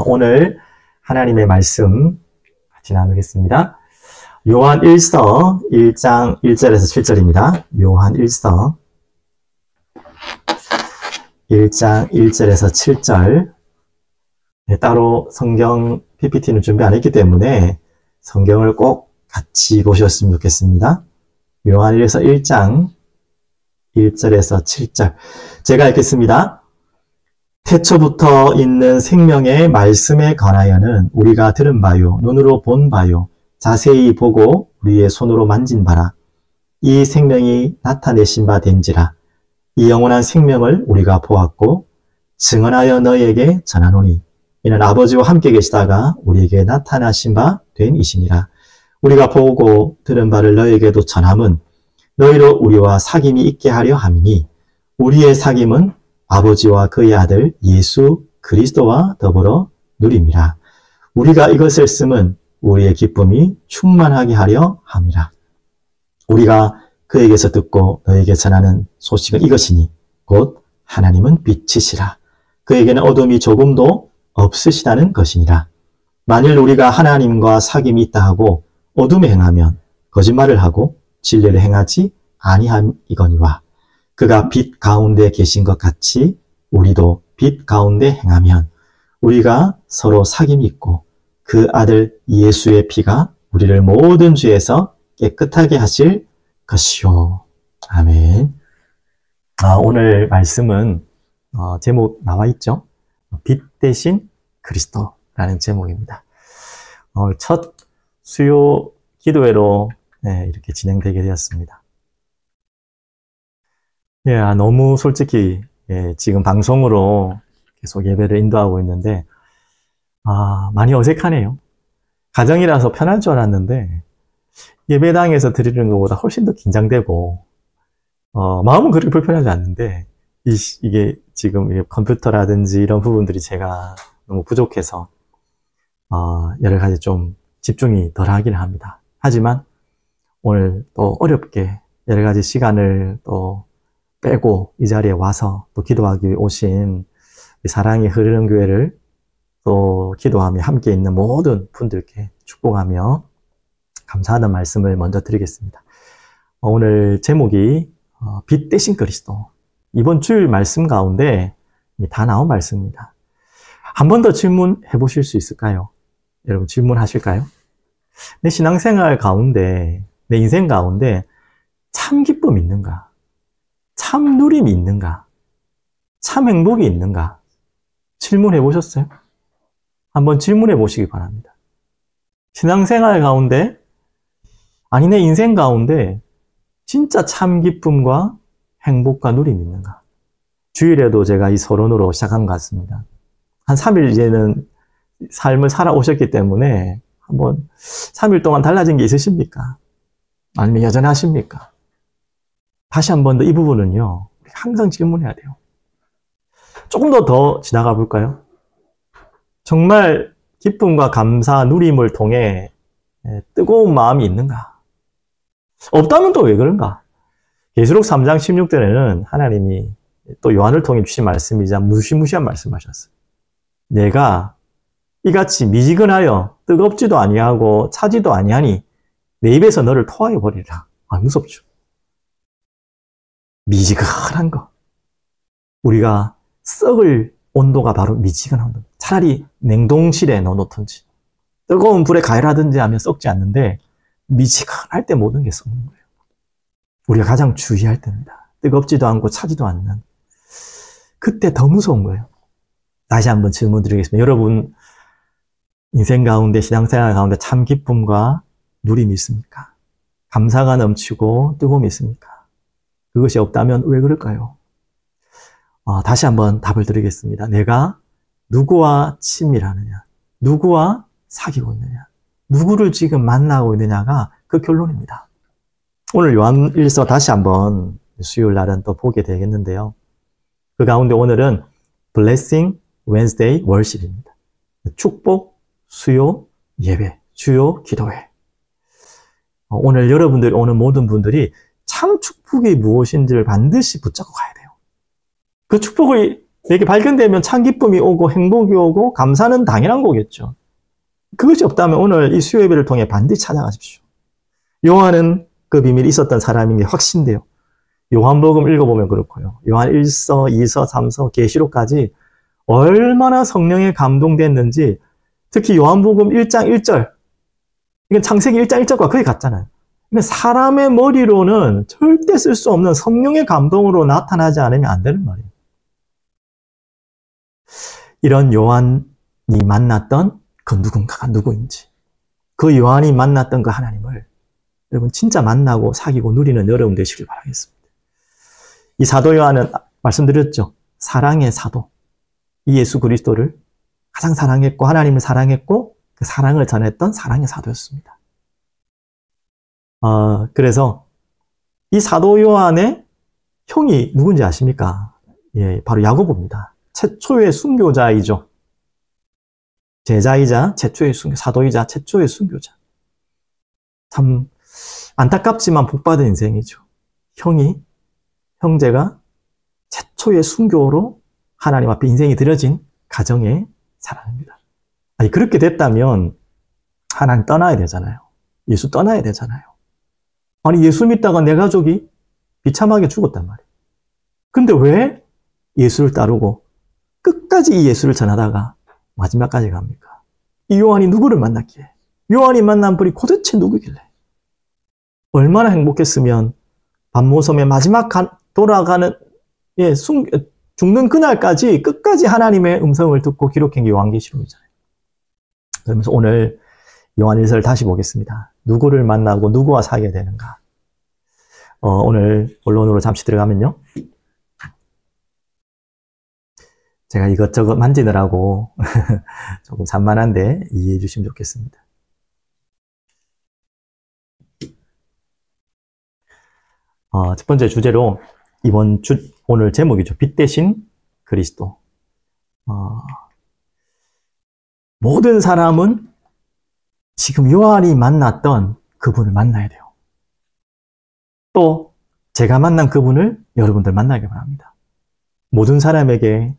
오늘 하나님의 말씀 같이 나누겠습니다. 요한 1서 1장 1절에서 7절입니다. 요한 1서 1장 1절에서 7절. 따로 성경 PPT는 준비 안 했기 때문에 성경을 꼭 같이 보셨으면 좋겠습니다. 요한 1서 1장 1절에서 7절. 제가 읽겠습니다. 태초부터 있는 생명의 말씀에 관하여는 우리가 들은 바요, 눈으로 본 바요, 자세히 보고 우리의 손으로 만진 바라. 이 생명이 나타내신 바 된지라. 이 영원한 생명을 우리가 보았고 증언하여 너희에게 전하노니 이는 아버지와 함께 계시다가 우리에게 나타나신 바 된 이시니라. 우리가 보고 들은 바를 너희에게도 전함은 너희로 우리와 사귐이 있게 하려 함이니 우리의 사귐은 아버지와 그의 아들 예수 그리스도와 더불어 누림이라. 우리가 이것을 쓰면 우리의 기쁨이 충만하게 하려 함이라. 우리가 그에게서 듣고 너에게 전하는 소식은 이것이니 곧 하나님은 빛이시라. 그에게는 어둠이 조금도 없으시다는 것이니라. 만일 우리가 하나님과 사귐이 있다 하고 어둠에 행하면 거짓말을 하고 진리를 행하지 아니함이거니와 그가 빛 가운데 계신 것 같이 우리도 빛 가운데 행하면 우리가 서로 사귐이 있고 그 아들 예수의 피가 우리를 모든 죄에서 깨끗하게 하실 것이요. 아멘. 오늘 말씀은 제목 나와 있죠. 빛 대신 그리스도라는 제목입니다. 오늘 첫 수요 기도회로 이렇게 진행되게 되었습니다. 너무 솔직히 지금 방송으로 계속 예배를 인도하고 있는데 많이 어색하네요. 가정이라서 편할 줄 알았는데 예배당에서 드리는 것보다 훨씬 더 긴장되고 마음은 그렇게 불편하지 않는데 이게 지금 컴퓨터라든지 이런 부분들이 제가 너무 부족해서 여러 가지 좀 집중이 덜 하긴 합니다. 하지만 오늘 또 어렵게 여러 가지 시간을 또 빼고 이 자리에 와서 또 기도하기 위해 오신 사랑이 흐르는 교회를 또 기도하며 함께 있는 모든 분들께 축복하며 감사하는 말씀을 먼저 드리겠습니다. 오늘 제목이 빛 대신 그리스도. 이번 주일 말씀 가운데 다 나온 말씀입니다. 한 번 더 질문해 보실 수 있을까요? 여러분 질문하실까요? 내 신앙생활 가운데, 내 인생 가운데 참 기쁨이 있는가? 참 누림이 있는가? 참 행복이 있는가? 질문해 보셨어요? 한번 질문해 보시기 바랍니다. 신앙생활 가운데, 아니 내 인생 가운데 진짜 참 기쁨과 행복과 누림이 있는가? 주일에도 제가 이 서론으로 시작한 것 같습니다. 한 3일 이제는 삶을 살아오셨기 때문에 한번 3일 동안 달라진 게 있으십니까? 아니면 여전하십니까? 다시 한 번 더 이 부분은요, 항상 질문해야 돼요. 조금 더 지나가 볼까요? 정말 기쁨과 감사, 누림을 통해 뜨거운 마음이 있는가? 없다면 또 왜 그런가? 계시록 3장 16절에는 하나님이 또 요한을 통해 주신 말씀이자 무시무시한 말씀하셨어요. 내가 이같이 미지근하여 뜨겁지도 아니하고 차지도 아니하니 내 입에서 너를 토하여 버리라. 무섭죠. 미지근한 거. 우리가 썩을 온도가 바로 미지근한 온도. 차라리 냉동실에 넣어놓든지 뜨거운 불에 가열하든지 하면 썩지 않는데 미지근할 때 모든 게 썩는 거예요. 우리가 가장 주의할 때입니다. 뜨겁지도 않고 차지도 않는. 그때 더 무서운 거예요. 다시 한번 질문 드리겠습니다. 여러분 인생 가운데, 신앙생활 가운데 참 기쁨과 누림이 있습니까? 감사가 넘치고 뜨거움이 있습니까? 그것이 없다면 왜 그럴까요? 다시 한번 답을 드리겠습니다. 내가 누구와 친밀하느냐, 누구와 사귀고 있느냐, 누구를 지금 만나고 있느냐가 그 결론입니다. 오늘 요한 1서 다시 한번 수요일 날은 또 보게 되겠는데요. 그 가운데 오늘은 Blessing Wednesday Worship입니다. 축복, 수요, 예배, 주요, 기도회. 오늘 여러분들이 오는 모든 분들이 참 축복이 무엇인지를 반드시 붙잡고 가야 돼요. 그 축복을 이렇게 발견되면 참 기쁨이 오고 행복이 오고 감사는 당연한 거겠죠. 그것이 없다면 오늘 이 수요 예배를 통해 반드시 찾아가십시오. 요한은 그 비밀이 있었던 사람인 게 확신돼요. 요한복음 읽어보면 그렇고요. 요한 1서, 2서, 3서, 계시록까지 얼마나 성령에 감동됐는지, 특히 요한복음 1장 1절, 이건 창세기 1장 1절과 거의 같잖아요. 그러니까 사람의 머리로는 절대 쓸 수 없는 성령의 감동으로 나타나지 않으면 안 되는 말이에요. 이런 요한이 만났던 그 누군가가 누구인지, 그 요한이 만났던 그 하나님을 여러분 진짜 만나고 사귀고 누리는 여러분 되시길 바라겠습니다. 이 사도 요한은 말씀드렸죠. 사랑의 사도. 이 예수 그리스도를 가장 사랑했고 하나님을 사랑했고 그 사랑을 전했던 사랑의 사도였습니다. 그래서 이 사도 요한의 형이 누군지 아십니까? 예, 바로 야고보입니다. 최초의 순교자이죠. 제자이자 최초의 순교, 사도이자 최초의 순교자. 참 안타깝지만 복받은 인생이죠. 형제가 최초의 순교로 하나님 앞에 인생이 드려진 가정의 사랑입니다. 아니, 그렇게 됐다면 하나님 떠나야 되잖아요. 예수 떠나야 되잖아요. 아니, 예수 믿다가 내 가족이 비참하게 죽었단 말이에요. 근데 왜 예수를 따르고 끝까지 이 예수를 전하다가 마지막까지 갑니까? 이 요한이 누구를 만났기에? 요한이 만난 분이 도대체 누구길래? 얼마나 행복했으면 반모섬의 마지막 돌아가는 죽는 그날까지 끝까지 하나님의 음성을 듣고 기록한 게 요한계시록이잖아요. 그러면서 오늘 요한 1서를 다시 보겠습니다. 누구를 만나고 누구와 사귀어야 되는가? 오늘 본론으로 잠시 들어가면요. 제가 이것저것 만지느라고 조금 산만한데 이해해 주시면 좋겠습니다. 첫 번째 주제로 오늘 제목이죠. 빛 대신 그리스도. 모든 사람은 지금 요한이 만났던 그분을 만나야 돼요. 또 제가 만난 그분을 여러분들 만나기 바랍니다. 모든 사람에게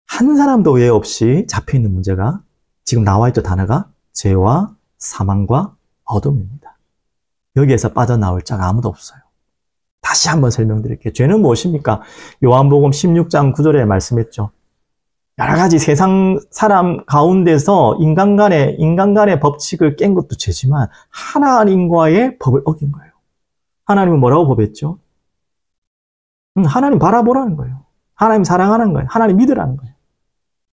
한 사람도 외 없이 잡혀있는 문제가 지금 나와있던 단어가 죄와 사망과 어둠입니다. 여기에서 빠져나올 자가 아무도 없어요. 다시 한번 설명드릴게요. 죄는 무엇입니까? 요한복음 16장 9절에 말씀했죠. 여러 가지 세상 사람 가운데서 인간 간의 법칙을 깬 것도 죄지만 하나님과의 법을 어긴 거예요. 하나님은 뭐라고 법했죠? 하나님 바라보라는 거예요. 하나님 사랑하는 거예요. 하나님 믿으라는 거예요.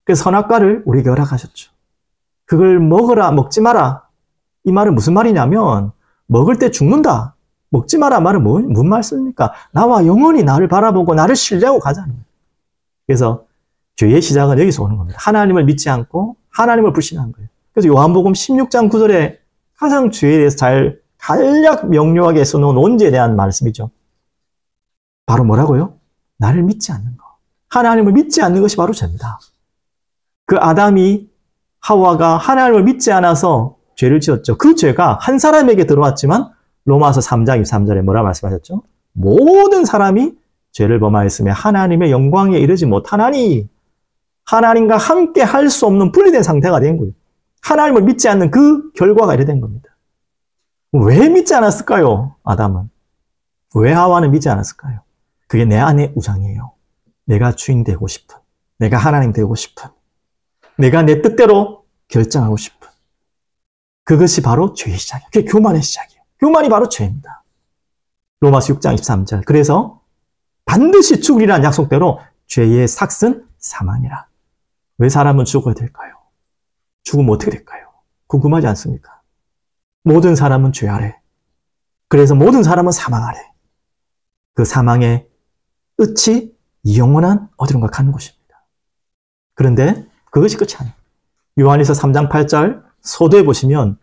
그래서 선악과를 우리에게 허락하셨죠. 그걸 먹어라, 먹지 마라. 이 말은 무슨 말이냐면 먹을 때 죽는다. 먹지 마라 말은 무슨 말씀입니까? 나와 영원히 나를 바라보고 나를 신뢰하고 가자는 거예요. 그래서 죄의 시작은 여기서 오는 겁니다. 하나님을 믿지 않고 하나님을 불신한 거예요. 그래서 요한복음 16장 9절에 가장 죄에 대해서 잘 간략 명료하게 써놓은 원죄에 대한 말씀이죠. 바로 뭐라고요? 나를 믿지 않는 것. 하나님을 믿지 않는 것이 바로 죄입니다. 그 아담이 하와가 하나님을 믿지 않아서 죄를 지었죠. 그 죄가 한 사람에게 들어왔지만 로마서 3장 23절에 뭐라 말씀하셨죠? 모든 사람이 죄를 범하였으며 하나님의 영광에 이르지 못하나니 하나님과 함께 할 수 없는 분리된 상태가 된 거예요. 하나님을 믿지 않는 그 결과가 이래 된 겁니다. 왜 믿지 않았을까요? 아담은. 왜 하와는 믿지 않았을까요? 그게 내 안의 우상이에요. 내가 주인 되고 싶은, 내가 하나님 되고 싶은, 내가 내 뜻대로 결정하고 싶은. 그것이 바로 죄의 시작이에요. 그게 교만의 시작이에요. 교만이 바로 죄입니다. 로마서 6장 23절. 그래서 반드시 죽으리라는 약속대로 죄의 삭은 사망이라. 왜 사람은 죽어야 될까요? 죽으면 어떻게 될까요? 궁금하지 않습니까? 모든 사람은 죄 아래. 그래서 모든 사람은 사망 아래. 그 사망의 끝이 영원한 어디론가 가는 곳입니다. 그런데 그것이 끝이 아니에요. 요한일서 3장 8절 서두에 보시면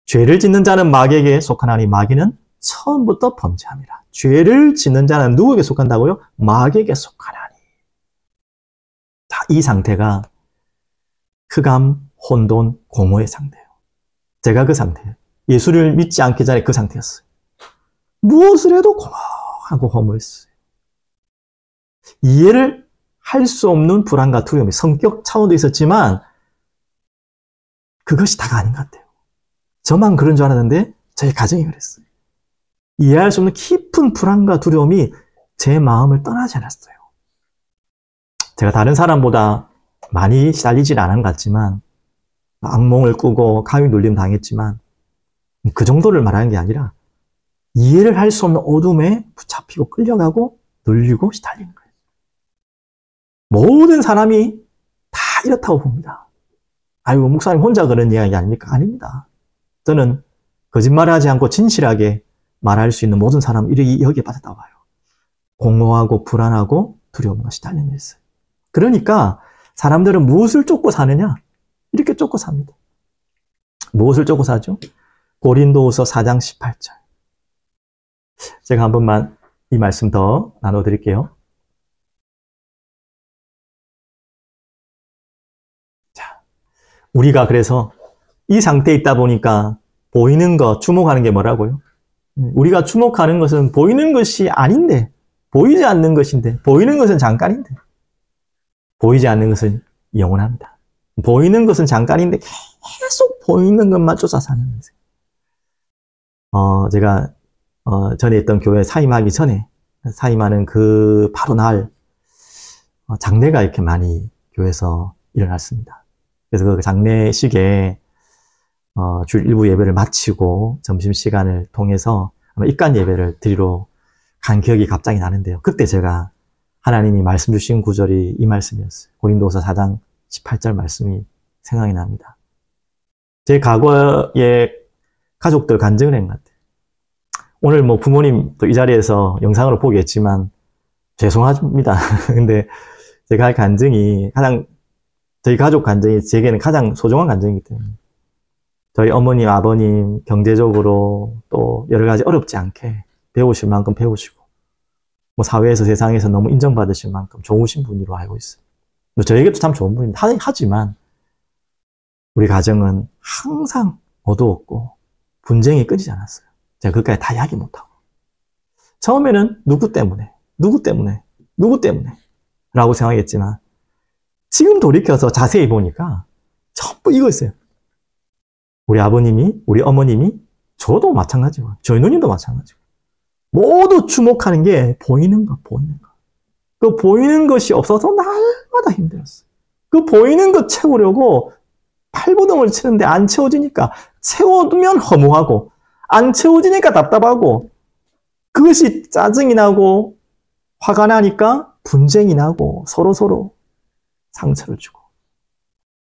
죄를 짓는 자는 마귀에게 속하나니 마귀는 처음부터 범죄함이라. 죄를 짓는 자는 누구에게 속한다고요? 마귀에게 속하나니. 자, 이 상태가 흑암, 혼돈, 공허의 상태예요. 제가 그 상태예요. 예수를 믿지 않기 전에 그 상태였어요. 무엇을 해도 공허하고 허무했어요. 이해를 할 수 없는 불안과 두려움이 성격 차원도 있었지만 그것이 다가 아닌 것 같아요. 저만 그런 줄 알았는데 저희 가정이 그랬어요. 이해할 수 없는 깊은 불안과 두려움이 제 마음을 떠나지 않았어요. 제가 다른 사람보다 많이 시달리질 않은 것 같지만 악몽을 꾸고 가위 눌림 당했지만 그 정도를 말하는 게 아니라 이해를 할 수 없는 어둠에 붙잡히고 끌려가고 눌리고 시달리는 거예요. 모든 사람이 다 이렇다고 봅니다. 아이고 목사님 혼자 그런 이야기 아닙니까? 아닙니다. 저는 거짓말을 하지 않고 진실하게 말할 수 있는 모든 사람은 여기에 빠졌다고 봐요. 공허하고 불안하고 두려움과 시달리는 있어요. 그러니까 사람들은 무엇을 쫓고 사느냐? 이렇게 쫓고 삽니다. 무엇을 쫓고 사죠? 고린도후서 4장 18절. 제가 한 번만 이 말씀 더 나눠드릴게요. 자, 우리가 그래서 이 상태에 있다 보니까 보이는 것, 주목하는 게 뭐라고요? 우리가 주목하는 것은 보이는 것이 아닌데, 보이지 않는 것인데, 보이는 것은 잠깐인데, 보이지 않는 것은 영원합니다. 보이는 것은 잠깐인데 계속 보이는 것만 쫓아 사는 거예요. 제가 전에 있던 교회 사임하기 전에 사임하는 그 바로 날 장례가 이렇게 많이 교회에서 일어났습니다. 그래서 그 장례식에 주일 일부 예배를 마치고 점심시간을 통해서 아마 입간 예배를 드리러 간 기억이 갑자기 나는데요. 그때 제가 하나님이 말씀 주신 구절이 이 말씀이었어요. 고린도후서 4장 18절 말씀이 생각이 납니다. 제 과거의 가족들 간증을 한 것 같아요. 오늘 뭐 부모님도 이 자리에서 영상으로 보겠지만 죄송합니다. 근데 제가 할 간증이 가장, 저희 가족 간증이 제게는 가장 소중한 간증이기 때문에 저희 어머님, 아버님 경제적으로 또 여러 가지 어렵지 않게 배우실 만큼 배우시고 뭐 사회에서 세상에서 너무 인정받으실 만큼 좋으신 분으로 알고 있어요. 저에게도 참 좋은 분입니다. 하지만 우리 가정은 항상 어두웠고 분쟁이 끊이지 않았어요. 제가 그까지 다 이야기 못하고 처음에는 누구 때문에 라고 생각했지만 지금 돌이켜서 자세히 보니까 전부 이거였어요. 우리 아버님이, 우리 어머님이, 저도 마찬가지고 저희 누님도 마찬가지고 모두 주목하는 게 보이는 것. 그 보이는 것이 없어서 날마다 힘들었어요. 그 보이는 것 채우려고 팔보동을 치는데 안 채워지니까 채워두면 허무하고 안 채워지니까 답답하고 그것이 짜증이 나고 화가 나니까 분쟁이 나고 서로 상처를 주고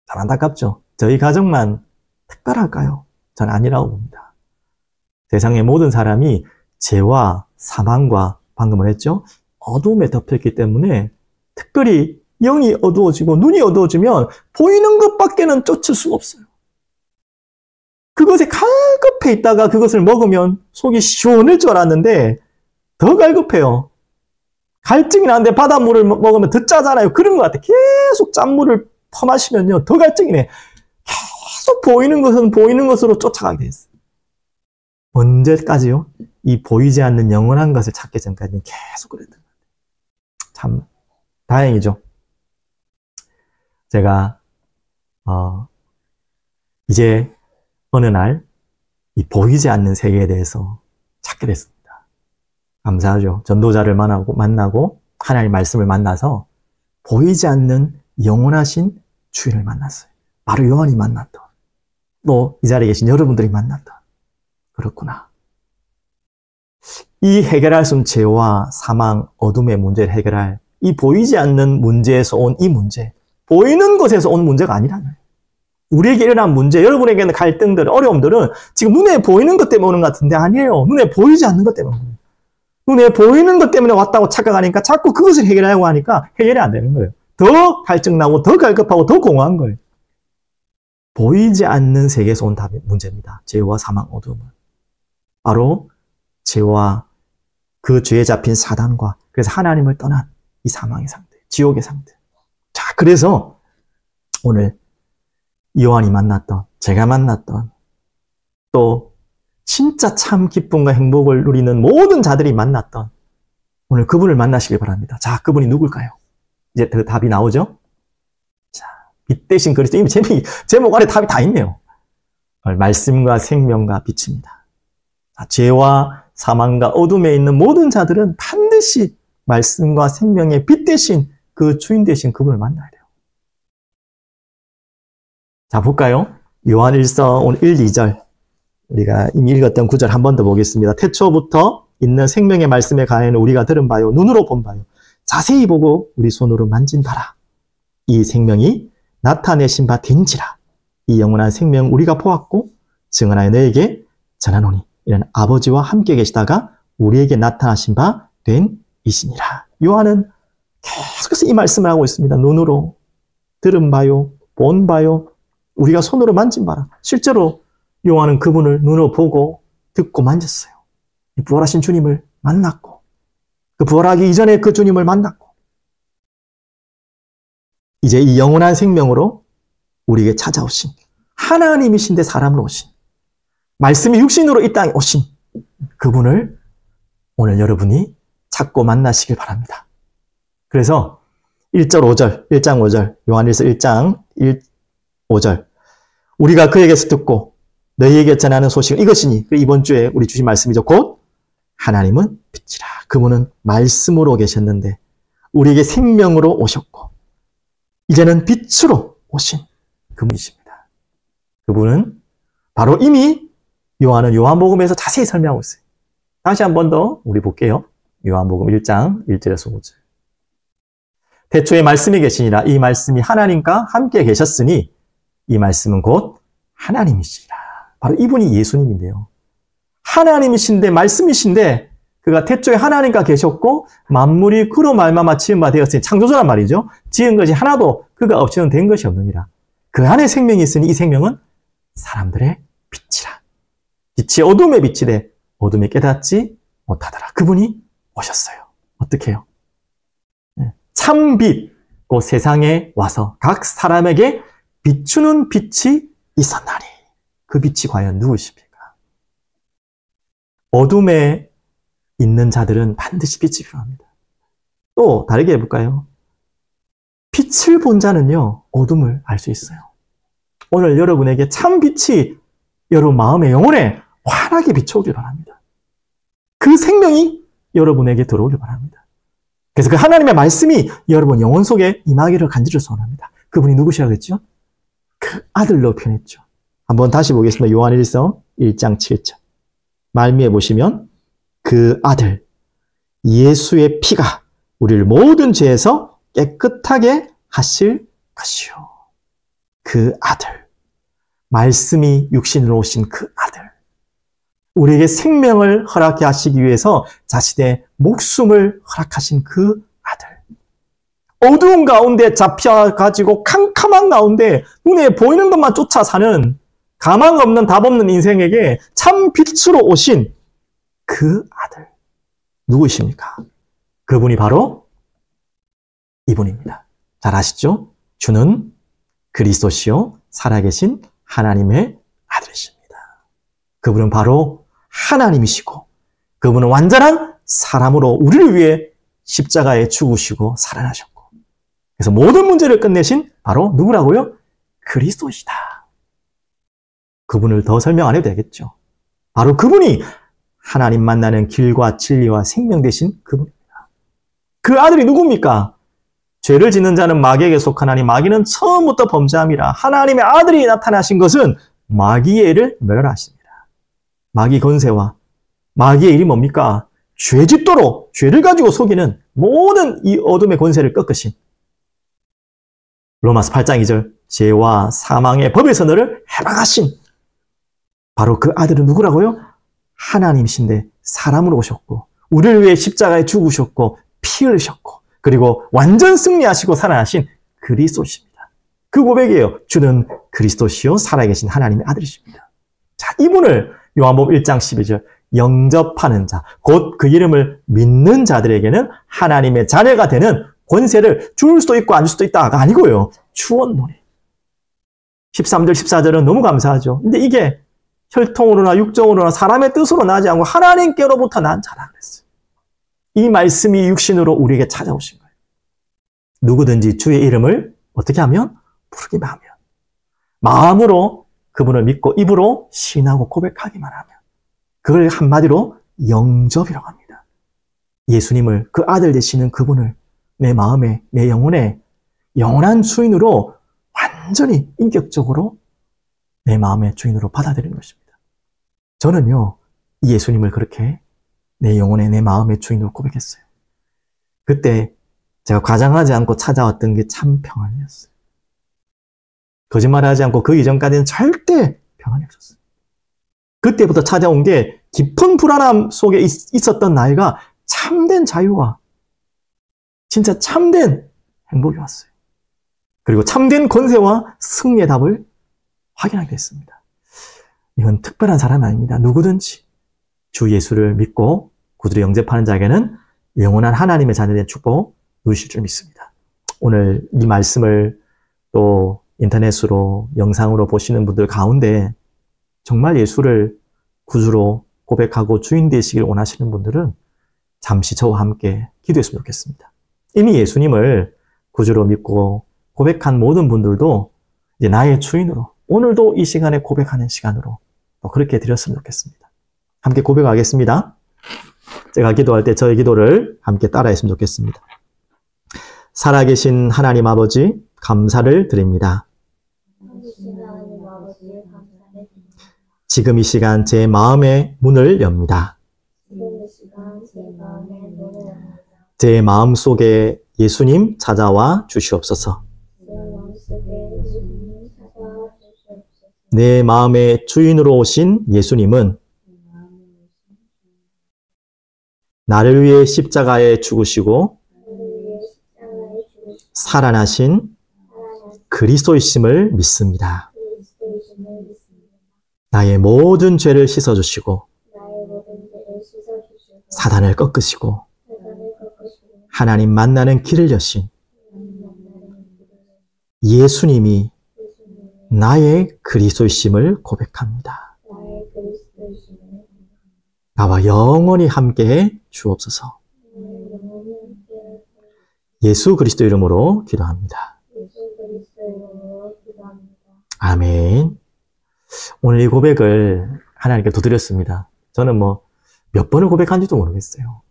참 안타깝죠. 저희 가정만 특별할까요? 전 아니라고 봅니다. 세상의 모든 사람이 죄와 사망과 방금은 했죠? 어둠에 덮였기 때문에 특별히 영이 어두워지고 눈이 어두워지면 보이는 것밖에는 쫓을 수가 없어요. 그것에 갈급해 있다가 그것을 먹으면 속이 시원할 줄 알았는데 더 갈급해요. 갈증이 나는데 바닷물을 먹으면 더 짜잖아요. 그런 것 같아요. 계속 짠물을 퍼마시면요 더 갈증이네. 계속 보이는 것은 보이는 것으로 쫓아가게 됐어요. 언제까지요? 이 보이지 않는 영원한 것을 찾기 전까지는 계속 그랬던 거예요. 참 다행이죠. 제가 이제 어느 날 이 보이지 않는 세계에 대해서 찾게 됐습니다. 감사하죠. 전도자를 만나고 하나님의 말씀을 만나서 보이지 않는 영원하신 주인을 만났어요. 바로 요한이 만났던, 또 이 자리에 계신 여러분들이 만났던. 그렇구나. 이 해결할 수 없는 죄와 사망, 어둠의 문제를 해결할 이 보이지 않는 문제에서 온 이 문제, 보이는 것에서 온 문제가 아니라는 거예요. 우리에게 일어난 문제, 여러분에게는 갈등들, 어려움들은 지금 눈에 보이는 것 때문에 오는 것 같은데 아니에요. 눈에 보이지 않는 것 때문에 오는 거예요. 눈에 보이는 것 때문에 왔다고 착각하니까 자꾸 그것을 해결하려고 하니까 해결이 안 되는 거예요. 더 갈증나고 더 갈급하고 더 공허한 거예요. 보이지 않는 세계에서 온 문제입니다. 죄와 사망, 어둠은. 바로 죄와 그 죄에 잡힌 사단과 그래서 하나님을 떠난 이 사망의 상태, 지옥의 상태. 자, 그래서 오늘 요한이 만났던, 제가 만났던, 또 진짜 참 기쁨과 행복을 누리는 모든 자들이 만났던 오늘 그분을 만나시길 바랍니다. 자, 그분이 누굴까요? 이제 그 답이 나오죠? 자, 빛 대신 그리스도. 이미 제목 안에 답이 다 있네요. 말씀과 생명과 빛입니다. 자, 죄와 사망과 어둠에 있는 모든 자들은 반드시 말씀과 생명의 빛 대신 그 주인 대신 그분을 만나야 돼요. 자, 볼까요? 요한일서 오늘 1, 2절. 우리가 이미 읽었던 구절 한 번 더 보겠습니다. 태초부터 있는 생명의 말씀에 관하여는 우리가 들은 바요, 눈으로 본 바요, 자세히 보고 우리 손으로 만진 바라. 이 생명이 나타내신 바 된지라. 이 영원한 생명 우리가 보았고 증언하여 너에게 전하노니 이는 아버지와 함께 계시다가 우리에게 나타나신 바 된 이시니라. 요한은 계속해서 이 말씀을 하고 있습니다. 눈으로 들은 바요, 본 바요, 우리가 손으로 만진 바라. 실제로 요한은 그분을 눈으로 보고 듣고 만졌어요. 부활하신 주님을 만났고, 그 부활하기 이전에 그 주님을 만났고, 이제 이 영원한 생명으로 우리에게 찾아오신 하나님이신데 사람으로 오신, 말씀이 육신으로 이 땅에 오신 그분을 오늘 여러분이 찾고 만나시길 바랍니다. 그래서 1장 5절, 요한일서 1장 5절. 우리가 그에게서 듣고 너희에게 전하는 소식은 이것이니, 이번 주에 우리 주신 말씀이죠. 곧 하나님은 빛이라. 그분은 말씀으로 계셨는데 우리에게 생명으로 오셨고 이제는 빛으로 오신 그분이십니다. 그분은 바로 이미 요한은 요한복음에서 자세히 설명하고 있어요. 다시 한 번 더 우리 볼게요. 요한복음 1장 1절에서 5절. 태초에 말씀이 계시니라. 이 말씀이 하나님과 함께 계셨으니 이 말씀은 곧 하나님이시라. 바로 이분이 예수님인데요. 하나님이신데 말씀이신데 그가 태초에 하나님과 계셨고 만물이 그로 말미암아 지은 바 되었으니, 창조주란 말이죠. 지은 것이 하나도 그가 없이는 된 것이 없느니라. 그 안에 생명이 있으니 이 생명은 사람들의 빛이라. 빛이 어둠에 비치되 어둠에 깨닫지 못하더라. 그분이 오셨어요. 어떻게 해요? 참 빛, 그 세상에 와서 각 사람에게 비추는 빛이 있었나니. 그 빛이 과연 누구십니까? 어둠에 있는 자들은 반드시 빛이 필요합니다. 또 다르게 해볼까요? 빛을 본 자는요, 어둠을 알 수 있어요. 오늘 여러분에게 참 빛이 여러분 마음의 영혼에 환하게 비춰오길 바랍니다. 그 생명이 여러분에게 들어오길 바랍니다. 그래서 그 하나님의 말씀이 여러분 영혼 속에 임하기를 간절히 소원합니다. 그분이 누구시라고 했죠? 그 아들로 표현했죠. 한번 다시 보겠습니다. 요한일서 1장 7절. 말미에 보시면 그 아들 예수의 피가 우리를 모든 죄에서 깨끗하게 하실 것이요. 그 아들, 말씀이 육신으로 오신 그 아들, 우리에게 생명을 허락해 하시기 위해서 자신의 목숨을 허락하신 그 아들, 어두운 가운데 잡혀가지고 캄캄한 가운데 눈에 보이는 것만 쫓아 사는 가망 없는 답 없는 인생에게 참 빛으로 오신 그 아들, 누구이십니까? 그분이 바로 이분입니다. 잘 아시죠? 주는 그리스도시요 살아계신 하나님의 아들이십니다. 그분은 바로 하나님이시고 그분은 완전한 사람으로 우리를 위해 십자가에 죽으시고 살아나셨고, 그래서 모든 문제를 끝내신 바로 누구라고요? 그리스도시다. 그분을 더 설명 안 해도 되겠죠. 바로 그분이 하나님 만나는 길과 진리와 생명 되신 그분입니다. 그 아들이 누굽니까? 죄를 짓는 자는 마귀에게 속하나니 마귀는 처음부터 범죄함이라. 하나님의 아들이 나타나신 것은 마귀의 일을 멸하십니다. 마귀 권세와 마귀의 일이 뭡니까? 죄짓도록 죄를 가지고 속이는 모든 이 어둠의 권세를 꺾으신, 로마서 8장 2절, 죄와 사망의 법에서 너를 해방하신 바로 그 아들은 누구라고요? 하나님이신데 사람으로 오셨고 우리를 위해 십자가에 죽으셨고 피 흘리셨고 그리고 완전 승리하시고 살아나신 그리스도십니다. 그 고백이에요. 주는 그리스도시요 살아계신 하나님의 아들이십니다. 자, 이분을 요한복음 1장 12절 영접하는 자, 곧 그 이름을 믿는 자들에게는 하나님의 자녀가 되는 권세를 줄 수도 있고 안 줄 수도 있다가 아니고요. 주었노니. 13절 14절은 너무 감사하죠. 근데 이게 혈통으로나 육정으로나 사람의 뜻으로 나지 않고 하나님께로부터 난 자라 그랬어요. 이 말씀이 육신으로 우리에게 찾아오신 거예요. 누구든지 주의 이름을 어떻게 하면? 부르기만 하면. 마음으로 그분을 믿고 입으로 신하고 고백하기만 하면. 그걸 한마디로 영접이라고 합니다. 예수님을, 그 아들 되시는 그분을 내 마음에, 내 영혼에 영원한 주인으로 완전히 인격적으로 내 마음의 주인으로 받아들이는 것입니다. 저는요, 이 예수님을 그렇게 내 영혼에, 내 마음의 주인으로 고백했어요. 그때 제가 과장하지 않고 찾아왔던 게 참 평안이었어요. 거짓말하지 않고 그 이전까지는 절대 평안이 없었어요. 그때부터 찾아온 게 깊은 불안함 속에 있었던 나이가 참된 자유와 진짜 참된 행복이 왔어요. 그리고 참된 권세와 승리의 답을 확인하게 됐습니다. 이건 특별한 사람이 아닙니다. 누구든지 주 예수를 믿고 구주로 영접하는 자에게는 영원한 하나님의 자녀된 축복 누리실 줄 믿습니다. 오늘 이 말씀을 또 인터넷으로 영상으로 보시는 분들 가운데 정말 예수를 구주로 고백하고 주인 되시길 원하시는 분들은 잠시 저와 함께 기도했으면 좋겠습니다. 이미 예수님을 구주로 믿고 고백한 모든 분들도 이제 나의 주인으로 오늘도 이 시간에 고백하는 시간으로 그렇게 드렸으면 좋겠습니다. 함께 고백하겠습니다. 제가 기도할 때 저의 기도를 함께 따라했으면 좋겠습니다. 살아계신 하나님 아버지 감사를 드립니다. 지금 이 시간 제 마음의 문을 엽니다. 제 마음 속에 예수님 찾아와 주시옵소서. 내 마음의 주인으로 오신 예수님은 나를 위해 십자가에 죽으시고 살아나신 그리스도이심을 믿습니다. 나의 모든 죄를 씻어주시고 사단을 꺾으시고 하나님 만나는 길을 여신 예수님이 나의 그리스도이심을 고백합니다. 나와 영원히 함께해 주옵소서. 예수 그리스도 이름으로 기도합니다. 아멘. 오늘 이 고백을 하나님께 도드렸습니다. 저는 몇 번을 고백한지도 모르겠어요.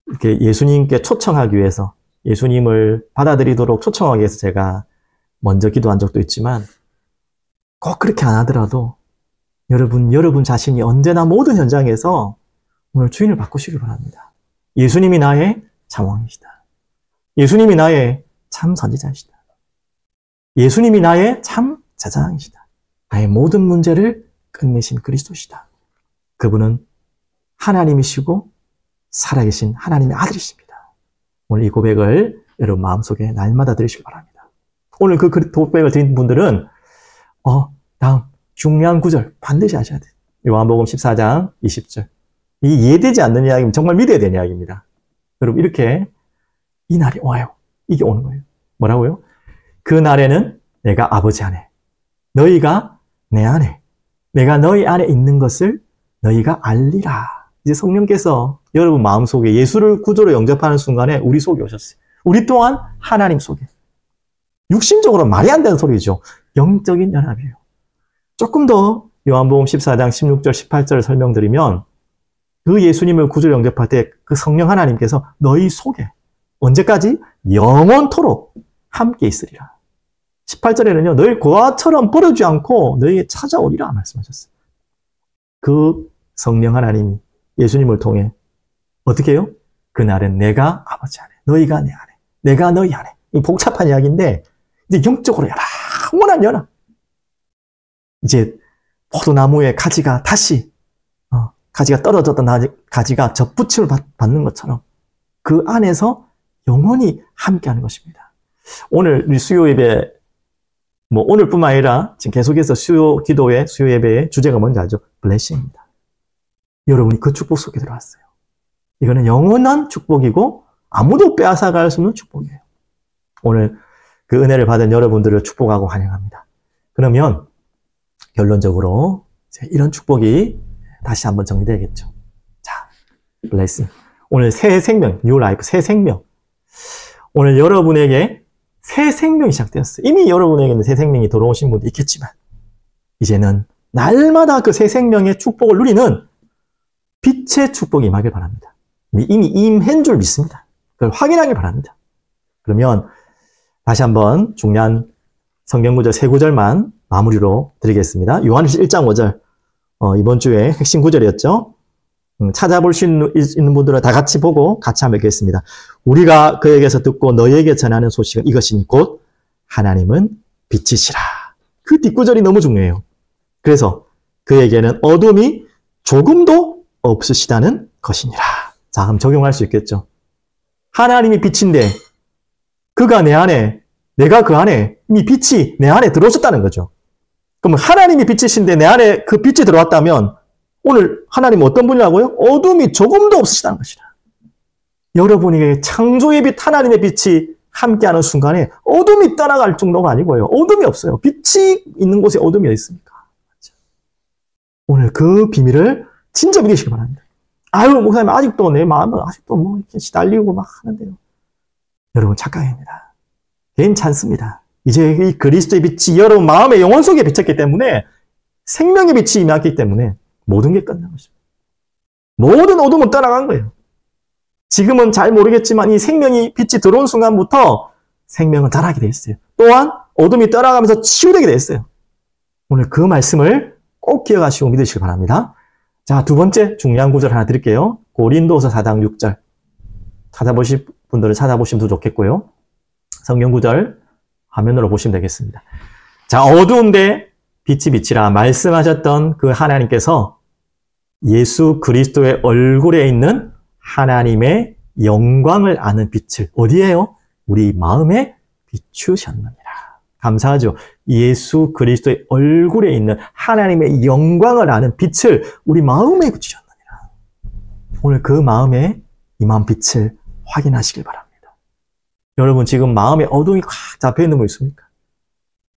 이렇게 예수님께 초청하기 위해서, 예수님을 받아들이도록 초청하기 위해서 제가 먼저 기도한 적도 있지만, 꼭 그렇게 안 하더라도 여러분 자신이 언제나 모든 현장에서 오늘 주인을 바꾸시길 바랍니다. 예수님이 나의 참 왕이시다. 예수님이 나의 참 선지자이시다. 예수님이 나의 참 제사장이시다. 나의 모든 문제를 끝내신 그리스도시다. 그분은 하나님이시고 살아계신 하나님의 아들이십니다. 오늘 이 고백을 여러분 마음속에 날마다 들으시기 바랍니다. 오늘 그 고백을 드린 분들은 다음 중요한 구절 반드시 하셔야 돼요. 요한복음 14장 20절. 이 이해되지 않는 이야기는 정말 믿어야 되는 이야기입니다. 여러분 이렇게 이 날이 와요. 이게 오는 거예요. 뭐라고요? 그 날에는 내가 아버지 안에, 너희가 내 안에, 내가 너희 안에 있는 것을 너희가 알리라. 이제 성령께서 여러분 마음속에 예수를 구주로 영접하는 순간에 우리 속에 오셨어요. 우리 또한 하나님 속에. 육신적으로 말이 안 되는 소리죠. 영적인 연합이에요. 조금 더 요한복음 14장 16절 18절을 설명드리면 그 예수님을 구주로 영접할 때 그 성령 하나님께서 너희 속에 언제까지? 영원토록 함께 있으리라. 18절에는요. 너희 고아처럼 버려주지 않고 너희에게 찾아오리라 말씀하셨어요. 그 성령 하나님이 예수님을 통해 어떻게 해요? 그날은 내가 아버지 안에, 너희가 내 안에, 내가 너희 안에. 이 복잡한 이야기인데 이제 영적으로 영원한 연합. 이제 포도나무의 가지가 다시 가지가 떨어졌던 가지가 접붙임을 받는 것처럼 그 안에서 영원히 함께하는 것입니다. 오늘 우리 수요 예배 오늘뿐만 아니라 지금 계속해서 수요 기도회, 수요 예배의 주제가 뭔지 알죠? 블레싱입니다. 여러분이 그 축복 속에 들어왔어요. 이거는 영원한 축복이고 아무도 빼앗아갈 수 없는 축복이에요. 오늘 그 은혜를 받은 여러분들을 축복하고 환영합니다. 그러면 결론적으로 이런 축복이 다시 한번 정리되겠죠. 자, 블레싱. 오늘 새 생명, 뉴 라이프, 새 생명. 오늘 여러분에게 새 생명이 시작되었어요. 이미 여러분에게는 새 생명이 들어오신 분도 있겠지만 이제는 날마다 그 새 생명의 축복을 누리는 빛의 축복이 임하길 바랍니다. 이미 임한 줄 믿습니다. 그걸 확인하길 바랍니다. 그러면 다시 한번 중요한 성경구절 세 구절만 마무리로 드리겠습니다. 요한일서 1장 5절 이번 주에 핵심 구절이었죠. 찾아볼 수 있는 분들은 다 같이 보고 같이 한번 읽겠습니다. 우리가 그에게서 듣고 너희에게 전하는 소식은 이것이니 곧 하나님은 빛이시라. 그 뒷구절이 너무 중요해요. 그래서 그에게는 어둠이 조금도 없으시다는 것이니라. 자, 그럼 적용할 수 있겠죠. 하나님이 빛인데 그가 내 안에, 내가 그 안에 이미 빛이 내 안에 들어오셨다는 거죠. 그럼 하나님이 빛이신데 내 안에 그 빛이 들어왔다면 오늘 하나님은 어떤 분이라고요? 어둠이 조금도 없으시다는 것이라. 여러분에게 창조의 빛, 하나님의 빛이 함께하는 순간에 어둠이 떠나갈 정도가 아니고요. 어둠이 없어요. 빛이 있는 곳에 어둠이 어디 있습니까? 오늘 그 비밀을 진짜 믿으시기 바랍니다. 아유, 목사님, 아직도 내 마음은 아직도 뭐 이렇게 시달리고 막 하는데요. 여러분, 착각입니다. 괜찮습니다. 이제 이 그리스도의 빛이 여러분 마음의 영혼 속에 비쳤기 때문에 생명의 빛이 임했기 때문에 모든 게 끝난 것입니다. 모든 어둠은 떠나간 거예요. 지금은 잘 모르겠지만 이 생명이 빛이 들어온 순간부터 생명은 자라게 돼 있어요. 또한 어둠이 떠나가면서 치유되게 돼 있어요. 오늘 그 말씀을 꼭 기억하시고 믿으시기 바랍니다. 자, 두 번째 중요한 구절 하나 드릴게요. 고린도서 4장 6절. 찾아보실 분들은 찾아보시면 더 좋겠고요. 성경 구절 화면으로 보시면 되겠습니다. 자, 어두운데 빛이 빛이라 말씀하셨던 그 하나님께서 예수 그리스도의 얼굴에 있는 하나님의 영광을 아는 빛을 어디에요? 우리 마음에 비추셨느니라. 감사하죠. 예수 그리스도의 얼굴에 있는 하나님의 영광을 아는 빛을 우리 마음에 비추셨느니라. 오늘 그 마음에 임한 빛을 확인하시길 바랍니다. 여러분 지금 마음에 어둠이 꽉 잡혀있는 분 있습니까?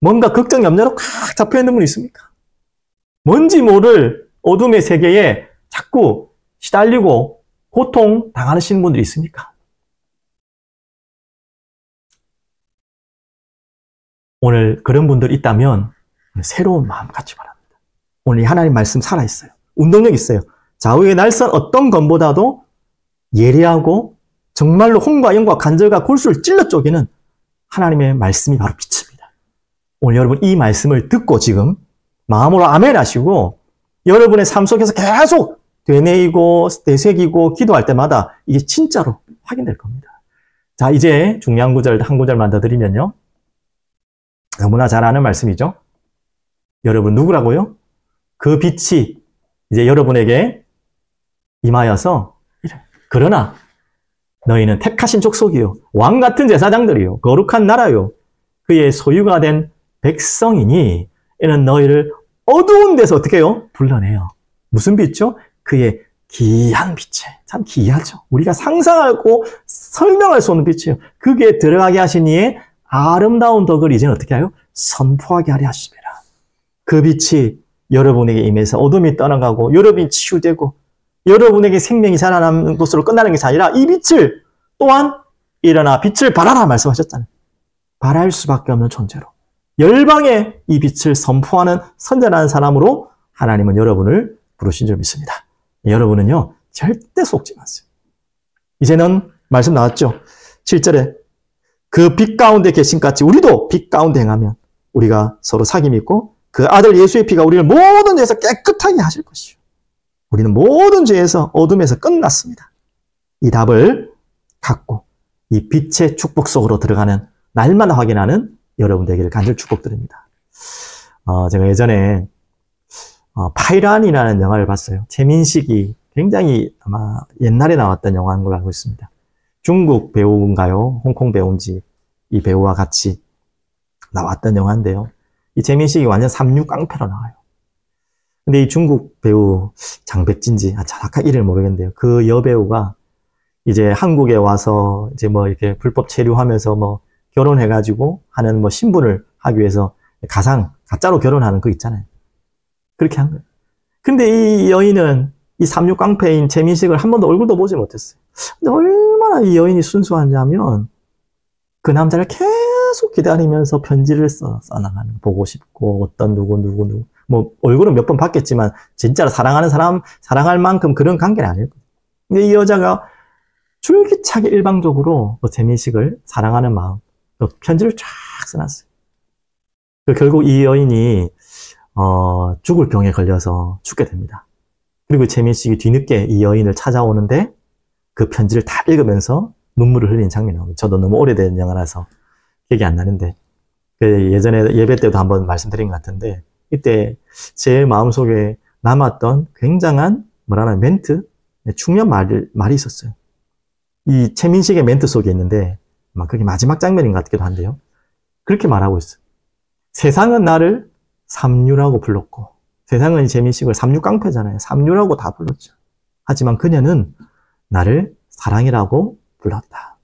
뭔가 걱정, 염려로 꽉 잡혀있는 분 있습니까? 뭔지 모를 어둠의 세계에 자꾸 시달리고 고통 당하시는 분들이 있습니까? 오늘 그런 분들이 있다면 새로운 마음 갖기 바랍니다. 오늘 이 하나님 말씀 살아있어요. 운동력 있어요. 좌우의 날선 어떤 것보다도 예리하고 정말로 혼과 영과 관절과 골수를 찔러 쪼개는 하나님의 말씀이 바로 빛입니다. 오늘 여러분 이 말씀을 듣고 지금 마음으로 아멘 하시고 여러분의 삶 속에서 계속 되뇌이고 되새기고 기도할 때마다 이게 진짜로 확인될 겁니다. 자, 이제 중요한 구절 한 구절만 더 드리면요. 너무나 잘 아는 말씀이죠. 여러분 누구라고요? 그 빛이 이제 여러분에게 임하여서 이래. 그러나 너희는 택하신 족속이요 왕 같은 제사장들이요 거룩한 나라요 그의 소유가 된 백성이니 이는 너희를 어두운 데서 어떻게 해요? 불러내요. 무슨 빛이죠? 그의 귀한 빛에. 참 귀하죠. 우리가 상상하고 설명할 수 없는 빛이에요. 그게 들어가게 하신 이의 아름다운 덕을 이제는 어떻게 하요? 선포하게 하려 하십니다. 그 빛이 여러분에게 임해서 어둠이 떠나가고 여러분이 치유되고 여러분에게 생명이 살아남는 것으로 끝나는 것이 아니라 이 빛을 또한 일어나 빛을 발하라 말씀하셨잖아요. 발할 수밖에 없는 존재로 열방에 이 빛을 선포하는 선전하는 사람으로 하나님은 여러분을 부르신 줄 믿습니다. 여러분은요 절대 속지 마세요. 이제는 말씀 나왔죠. 7절에 그 빛 가운데 계신 같이 우리도 빛 가운데 행하면 우리가 서로 사귐이 있고 그 아들 예수의 피가 우리를 모든 죄에서 깨끗하게 하실 것이요. 우리는 모든 죄에서 어둠에서 끝났습니다. 이 답을 갖고 이 빛의 축복 속으로 들어가는 날마다 확인하는 여러분 되기를 간절히 축복드립니다. 제가 예전에 파이란이라는 영화를 봤어요. 최민식이 굉장히 아마 옛날에 나왔던 영화인 걸로 알고 있습니다. 중국 배우인가요? 홍콩 배우인지 이 배우와 같이 나왔던 영화인데요. 이 최민식이 완전 삼류 깡패로 나와요. 근데 이 중국 배우 장백진지 정확한 이름을 모르겠는데요. 그 여배우가 이제 한국에 와서 이제 뭐 이렇게 불법 체류하면서 뭐 결혼해가지고 하는 뭐 신분을 하기 위해서 가짜로 결혼하는 거 있잖아요. 그렇게 한 거예요. 근데 이 여인은 이 삼류 깡패인 최민식을 한 번도 얼굴도 보지 못했어요. 근데 얼마나 이 여인이 순수하냐면 그 남자를 계속 기다리면서 편지를 써나가는, 보고 싶고, 어떤 누구, 뭐, 얼굴은 몇 번 봤겠지만, 진짜로 사랑하는 사람, 사랑할 만큼 그런 관계는 아니거든요. 근데 이 여자가 줄기차게 일방적으로 재민식을 사랑하는 마음, 편지를 쫙 써놨어요. 결국 이 여인이, 죽을 병에 걸려서 죽게 됩니다. 그리고 재민식이 뒤늦게 이 여인을 찾아오는데, 그 편지를 다 읽으면서 눈물을 흘리는 장면이 나옵니다. 저도 너무 오래된 영화라서 기억이 안 나는데, 예전에 예배 때도 한번 말씀드린 것 같은데, 이때 제 마음속에 남았던 굉장한 멘트, 중요한 말이 있었어요. 이 최민식의 멘트 속에 있는데, 그게 마지막 장면인 것 같기도 한데요. 그렇게 말하고 있어요. 세상은 나를 삼류라고 불렀고, 세상은 최민식을 삼류깡패잖아요. 삼류라고 다 불렀죠. 하지만 그녀는 나를 사랑이라고 불렀다.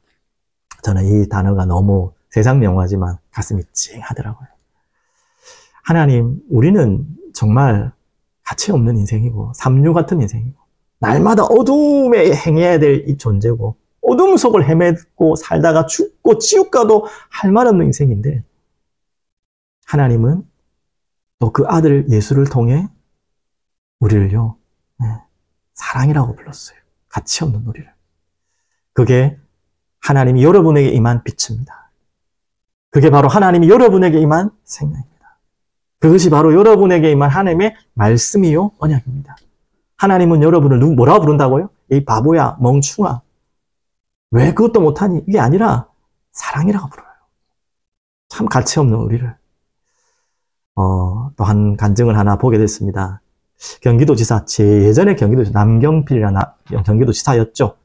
저는 이 단어가 너무 세상 영화지만 가슴이 찡하더라고요. 하나님, 우리는 정말 가치 없는 인생이고, 삼류 같은 인생이고, 날마다 어둠에 행해야 될 이 존재고, 어둠 속을 헤매고 살다가 죽고 지옥 가도 할 말 없는 인생인데, 하나님은 또 그 아들 예수를 통해 우리를요, 사랑이라고 불렀어요. 가치 없는 우리를. 그게 하나님이 여러분에게 임한 빛입니다. 그게 바로 하나님이 여러분에게 임한 생명입니다. 그것이 바로 여러분에게 임한 하나님의 말씀이요, 언약입니다. 하나님은 여러분을 뭐라고 부른다고요? 이 바보야, 멍충아. 왜 그것도 못하니? 이게 아니라 사랑이라고 불러요. 참 가치 없는 우리를. 또 한 간증을 하나 보게 됐습니다. 경기도지사, 예전에 경기도지사, 남경필이라는 경기도지사였죠.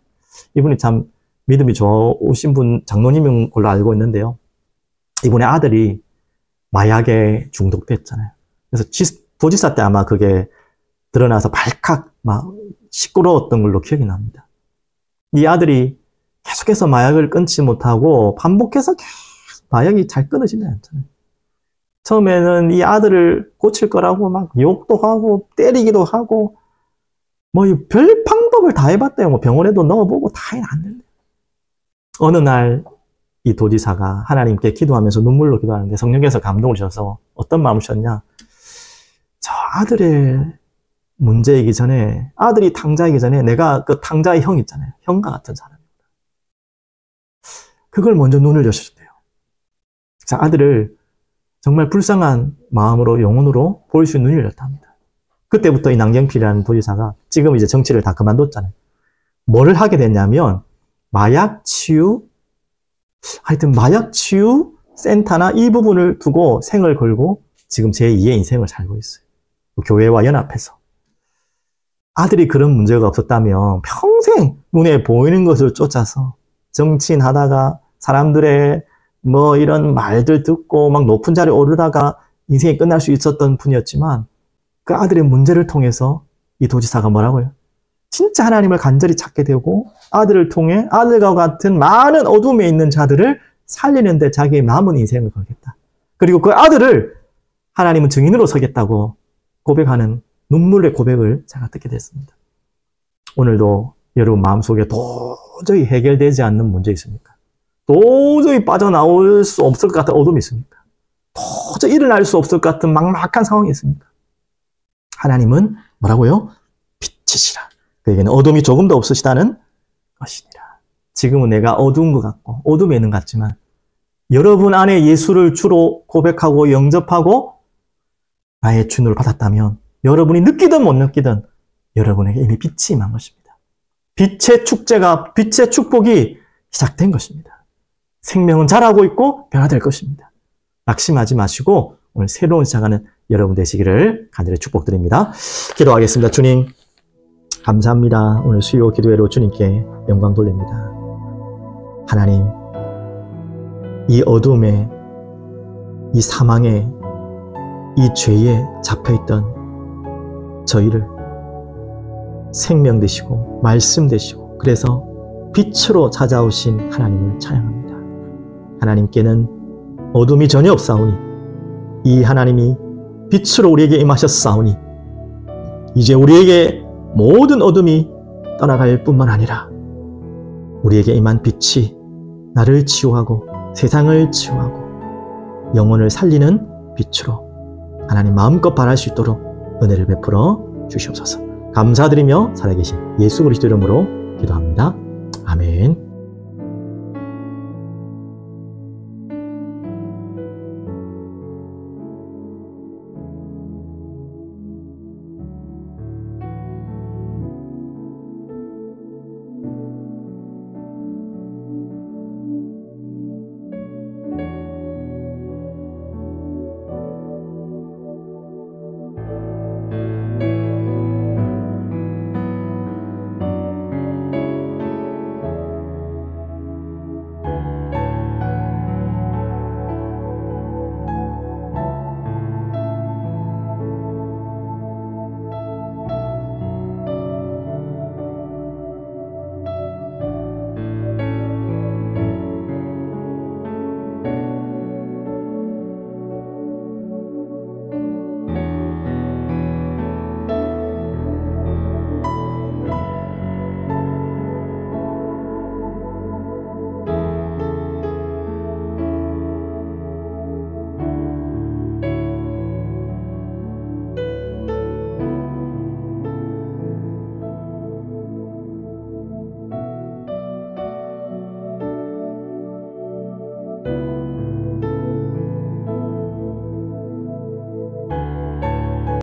이분이 참 믿음이 좋으신 분, 장로님인 걸로 알고 있는데요. 이분의 아들이 마약에 중독됐잖아요. 그래서 도지사 때 아마 그게 드러나서 발칵 시끄러웠던 걸로 기억이 납니다. 이 아들이 계속해서 마약을 끊지 못하고 반복해서 계속 마약이 잘 끊어지지 않잖아요. 처음에는 이 아들을 고칠 거라고 막 욕도 하고 때리기도 하고 별 방법을 다 해봤대요. 병원에도 넣어보고 다 해놨는데 어느 날 이 도지사가 하나님께 기도하면서 눈물로 기도하는데 성령께서 감동을 주셔서 어떤 마음을 주셨냐? 저 아들의 문제이기 전에, 아들이 탕자이기 전에 내가 그 탕자의 형 있잖아요. 형과 같은 사람입니다. 그걸 먼저 눈을 여셨대요. 자, 아들을 정말 불쌍한 마음으로, 영혼으로 볼 수 있는 눈을 열었답니다. 그때부터 이 남경필이라는 도지사가 지금 이제 정치를 다 그만뒀잖아요. 뭐를 하게 됐냐면 마약 치유 센터나 이 부분을 두고 생을 걸고 지금 제2의 인생을 살고 있어요. 교회와 연합해서. 아들이 그런 문제가 없었다면 평생 눈에 보이는 것을 쫓아서 정치인 하다가 사람들의 이런 말들 듣고 막 높은 자리에 오르다가 인생이 끝날 수 있었던 분이었지만 그 아들의 문제를 통해서 이 도지사가 뭐라고요? 진짜 하나님을 간절히 찾게 되고 아들을 통해 아들과 같은 많은 어둠에 있는 자들을 살리는 데 자기의 남은 인생을 걸겠다. 그리고 그 아들을 하나님은 증인으로 서겠다고 고백하는 눈물의 고백을 제가 듣게 됐습니다. 오늘도 여러분 마음속에 도저히 해결되지 않는 문제 있습니까? 도저히 빠져나올 수 없을 것 같은 어둠이 있습니까? 도저히 일어날 수 없을 것 같은 막막한 상황이 있습니까? 하나님은 뭐라고요? 빛이시라. 그에게는 어둠이 조금도 없으시다는 것이니라. 지금은 내가 어두운 것 같고 어둠에 있는 것 같지만 여러분 안에 예수를 주로 고백하고 영접하고 나의 주님을 받았다면 여러분이 느끼든 못 느끼든 여러분에게 이미 빛이 임한 것입니다. 빛의 축제가, 빛의 축복이 시작된 것입니다. 생명은 자라고 있고 변화될 것입니다. 낙심하지 마시고 오늘 새로운 시작하는 여러분 되시기를 간절히 축복드립니다. 기도하겠습니다. 주님, 감사합니다. 오늘 수요 기도회로 주님께 영광 돌립니다. 하나님, 이 어둠에, 이 사망에, 이 죄에 잡혀있던 저희를 생명 되시고 말씀 되시고 그래서 빛으로 찾아오신 하나님을 찬양합니다. 하나님께는 어둠이 전혀 없사오니 이 하나님이 빛으로 우리에게 임하셨사오니 이제 우리에게 모든 어둠이 떠나갈 뿐만 아니라 우리에게 임한 빛이 나를 치유하고 세상을 치유하고 영혼을 살리는 빛으로 하나님 마음껏 발할 수 있도록 은혜를 베풀어 주시옵소서. 감사드리며 살아계신 예수 그리스도 이름으로 기도합니다. 아멘.